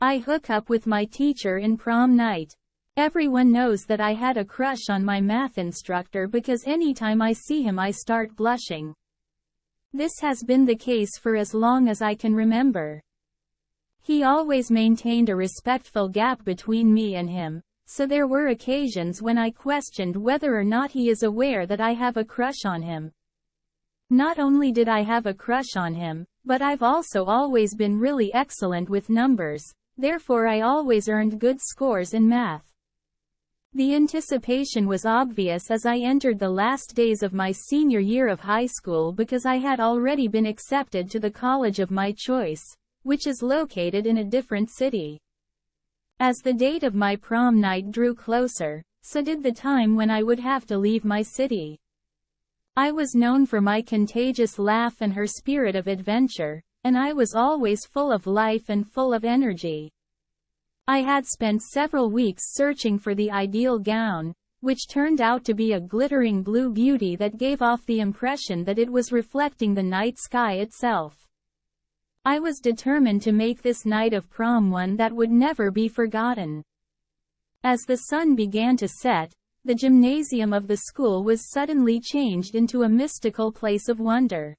I hook up with my teacher in prom night. Everyone knows that I had a crush on my math instructor because anytime I see him I start blushing. This has been the case for as long as I can remember. He always maintained a respectful gap between me and him, so there were occasions when I questioned whether or not he is aware that I have a crush on him. Not only did I have a crush on him, but I've also always been really excellent with numbers, therefore I always earned good scores in math. The anticipation was obvious as I entered the last days of my senior year of high school because I had already been accepted to the college of my choice, which is located in a different city. As the date of my prom night drew closer, so did the time when I would have to leave my city. I was known for my contagious laugh and her spirit of adventure, and I was always full of life and full of energy. I had spent several weeks searching for the ideal gown, which turned out to be a glittering blue beauty that gave off the impression that it was reflecting the night sky itself. I was determined to make this night of prom one that would never be forgotten. As the sun began to set, the gymnasium of the school was suddenly changed into a mystical place of wonder.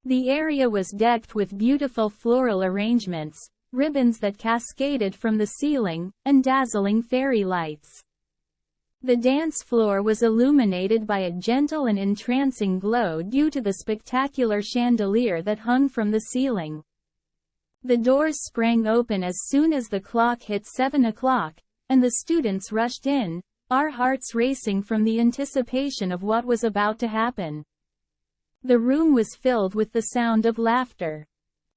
The area was decked with beautiful floral arrangements, ribbons that cascaded from the ceiling, and dazzling fairy lights. The dance floor was illuminated by a gentle and entrancing glow due to the spectacular chandelier that hung from the ceiling. The doors sprang open as soon as the clock hit 7 o'clock, and the students rushed in, our hearts racing from the anticipation of what was about to happen. The room was filled with the sound of laughter.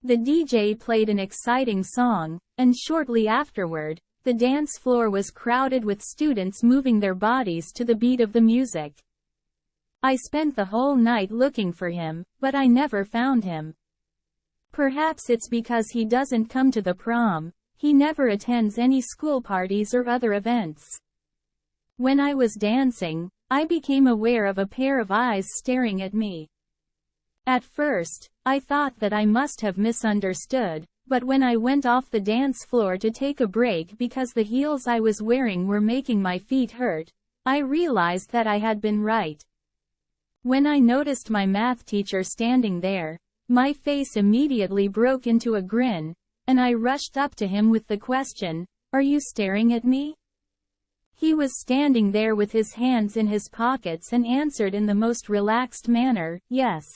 The DJ played an exciting song, and shortly afterward, the dance floor was crowded with students moving their bodies to the beat of the music. I spent the whole night looking for him, but I never found him. Perhaps it's because he doesn't come to the prom, he never attends any school parties or other events. When I was dancing, I became aware of a pair of eyes staring at me. At first, I thought that I must have misunderstood, but when I went off the dance floor to take a break because the heels I was wearing were making my feet hurt, I realized that I had been right. When I noticed my math teacher standing there, my face immediately broke into a grin, and I rushed up to him with the question, "Are you staring at me?" He was standing there with his hands in his pockets and answered in the most relaxed manner, "Yes."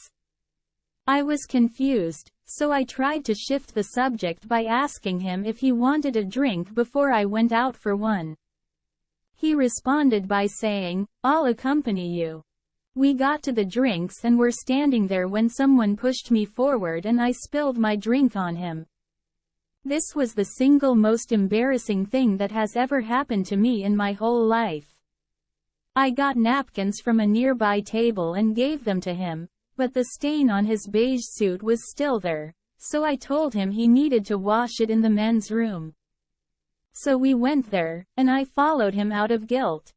I was confused, so I tried to shift the subject by asking him if he wanted a drink before I went out for one. He responded by saying, "I'll accompany you." We got to the drinks and were standing there when someone pushed me forward and I spilled my drink on him. This was the single most embarrassing thing that has ever happened to me in my whole life. I got napkins from a nearby table and gave them to him, but the stain on his beige suit was still there, so I told him he needed to wash it in the men's room. So we went there, and I followed him out of guilt.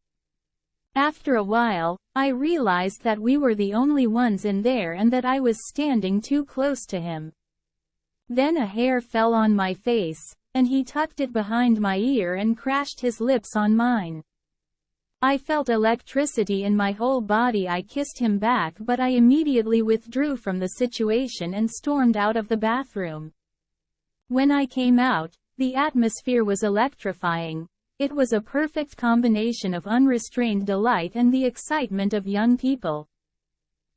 After a while, I realized that we were the only ones in there and that I was standing too close to him. Then a hair fell on my face, and he tucked it behind my ear and crashed his lips on mine. I felt electricity in my whole body. I kissed him back, but I immediately withdrew from the situation and stormed out of the bathroom. When I came out, the atmosphere was electrifying. It was a perfect combination of unrestrained delight and the excitement of young people.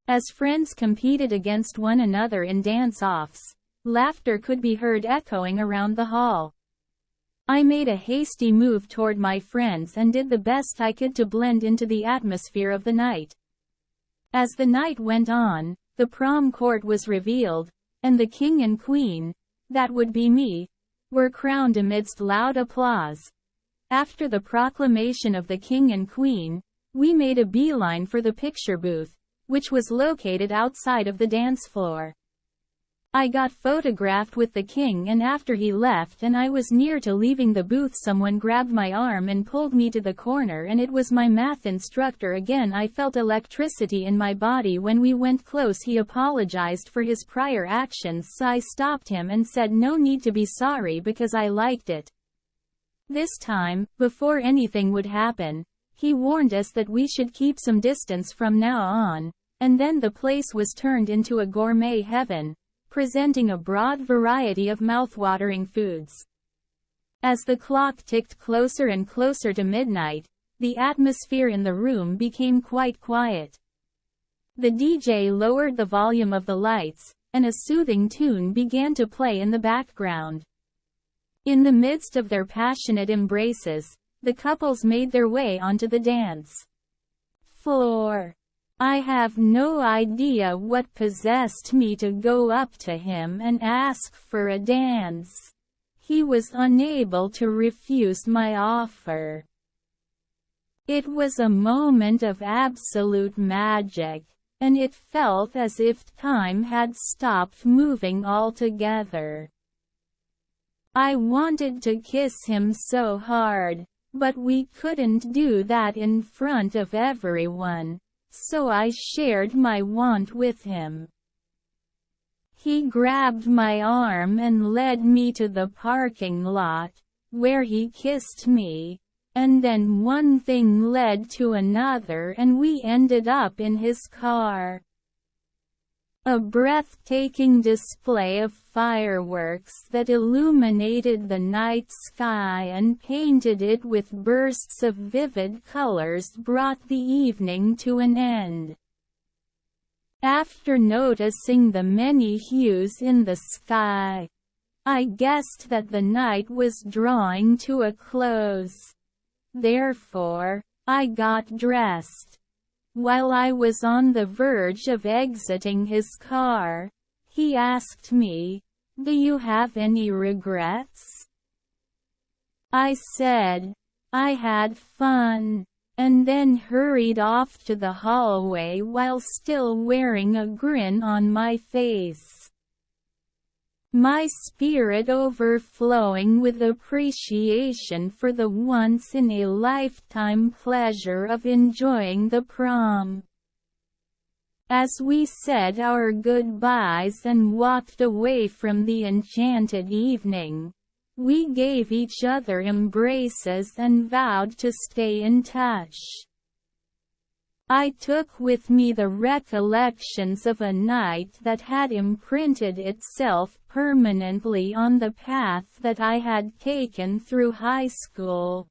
As friends competed against one another in dance-offs, laughter could be heard echoing around the hall. I made a hasty move toward my friends and did the best I could to blend into the atmosphere of the night. As the night went on, the prom court was revealed, and the king and queen, that would be me, were crowned amidst loud applause. After the proclamation of the king and queen, we made a beeline for the picture booth, which was located outside of the dance floor. I got photographed with the king, and after he left and I was near to leaving the booth, someone grabbed my arm and pulled me to the corner, and it was my math instructor again. I felt electricity in my body when we went close. He apologized for his prior actions, so I stopped him and said no need to be sorry because I liked it. This time, before anything would happen, he warned us that we should keep some distance from now on, and then the place was turned into a gourmet heaven, presenting a broad variety of mouthwatering foods. As the clock ticked closer and closer to midnight, the atmosphere in the room became quite quiet. The DJ lowered the volume of the lights, and a soothing tune began to play in the background. In the midst of their passionate embraces, the couples made their way onto the dance floor. I have no idea what possessed me to go up to him and ask for a dance. He was unable to refuse my offer. It was a moment of absolute magic, and it felt as if time had stopped moving altogether. I wanted to kiss him so hard, but we couldn't do that in front of everyone. So I shared my want with him. He grabbed my arm and led me to the parking lot, where he kissed me, and then one thing led to another and we ended up in his car. A breathtaking display of fireworks that illuminated the night sky and painted it with bursts of vivid colors brought the evening to an end. After noticing the many hues in the sky, I guessed that the night was drawing to a close. Therefore, I got dressed. While I was on the verge of exiting his car, he asked me, "Do you have any regrets?" I said, "I had fun," and then hurried off to the hallway while still wearing a grin on my face. My spirit overflowing with appreciation for the once-in-a-lifetime pleasure of enjoying the prom. As we said our goodbyes and walked away from the enchanted evening, we gave each other embraces and vowed to stay in touch. I took with me the recollections of a night that had imprinted itself permanently on the path that I had taken through high school.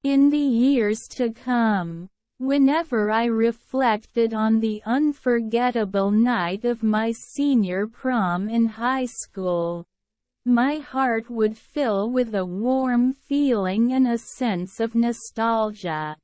In the years to come, whenever I reflected on the unforgettable night of my senior prom in high school, my heart would fill with a warm feeling and a sense of nostalgia.